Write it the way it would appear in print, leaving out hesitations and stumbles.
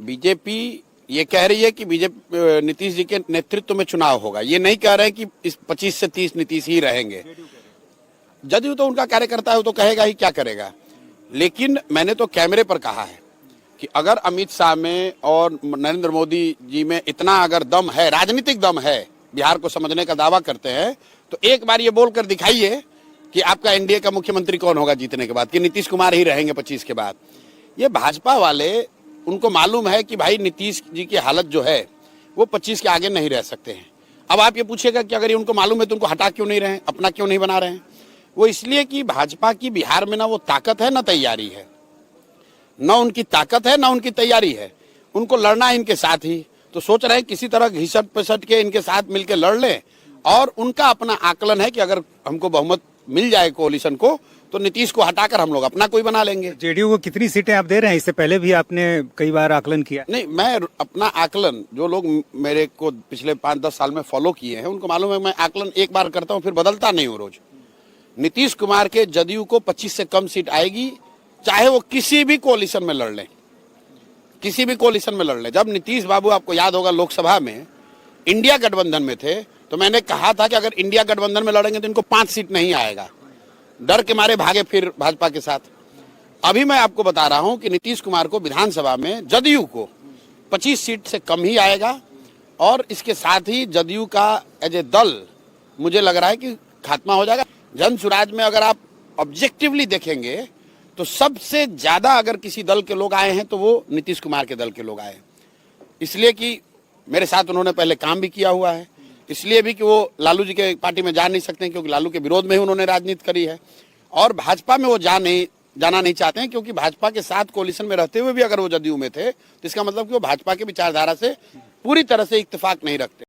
BJP ये कह रही है कि बीजेपी नीतीश जी के नेतृत्व में चुनाव होगा। ये नहीं कह रहे कि इस 25 से 30 नीतीश ही रहेंगे। जदयू तो उनका कार्यकर्ता है, तो कहेगा ही, क्या करेगा। लेकिन मैंने तो कैमरे पर कहा है कि अगर अमित शाह में और नरेंद्र मोदी जी में इतना अगर दम है, राजनीतिक दम है, बिहार को समझने का दावा करते हैं, तो एक बार ये बोलकर दिखाइए कि आपका एनडीए का मुख्यमंत्री कौन होगा जीतने के बाद, कि नीतीश कुमार ही रहेंगे 25 के बाद। ये भाजपा वाले, उनको मालूम है कि भाई नीतीश जी की हालत जो है वो 25 के आगे नहीं रह सकते हैं। अब आप ये पूछेगा कि अगर ये उनको मालूम है तो उनको हटा क्यों नहीं रहे हैं, अपना क्यों नहीं बना रहे हैं। वो इसलिए कि भाजपा की बिहार में ना वो ताकत है, ना तैयारी है। न उनकी ताकत है, ना उनकी तैयारी है। उनको लड़ना है इनके साथ ही, तो सोच रहे हैं किसी तरह घिसट पिसट के इनके साथ मिलकर लड़ लें। और उनका अपना आकलन है कि अगर हमको बहुमत मिल जाए कोalition को, तो नीतीश को हटाकर हम लोग अपना कोई बना लेंगे। जेडीयू को कितनी सीटें आप दे रहे हैं? इससे पहले भी आपने कई बार आकलन किया। नहीं, मैं अपना आकलन, जो लोग मेरे को पिछले 5-10 साल में फॉलो किए हैं उनको मालूम है, मैं आकलन एक बार करता हूँ फिर बदलता नहीं हूँ रोज। नीतीश कुमार के जदयू को 25 से कम सीट आएगी, चाहे वो किसी भी कोalition में लड़ लें, किसी भी कोalition में लड़ लें। जब नीतीश बाबू, आपको याद होगा, लोकसभा में इंडिया गठबंधन में थे, तो मैंने कहा था कि अगर इंडिया गठबंधन में लड़ेंगे तो इनको 5 सीट नहीं आएगा। डर के मारे भागे फिर भाजपा के साथ। अभी मैं आपको बता रहा हूं कि नीतीश कुमार को विधानसभा में जदयू को 25 सीट से कम ही आएगा। और इसके साथ ही जदयू का एज ए दल मुझे लग रहा है कि खात्मा हो जाएगा। जन स्वराज में अगर आप ऑब्जेक्टिवली देखेंगे तो सबसे ज्यादा अगर किसी दल के लोग आए हैं तो वो नीतीश कुमार के दल के लोग आए हैं। इसलिए कि मेरे साथ उन्होंने पहले काम भी किया हुआ है, इसलिए भी कि वो लालू जी के पार्टी में जा नहीं सकते हैं, क्योंकि लालू के विरोध में ही उन्होंने राजनीति करी है। और भाजपा में वो जाना नहीं चाहते हैं, क्योंकि भाजपा के साथ कोalition में रहते हुए भी अगर वो जदयू में थे, तो इसका मतलब कि वो भाजपा की विचारधारा से पूरी तरह से इत्तेफाक नहीं रखते।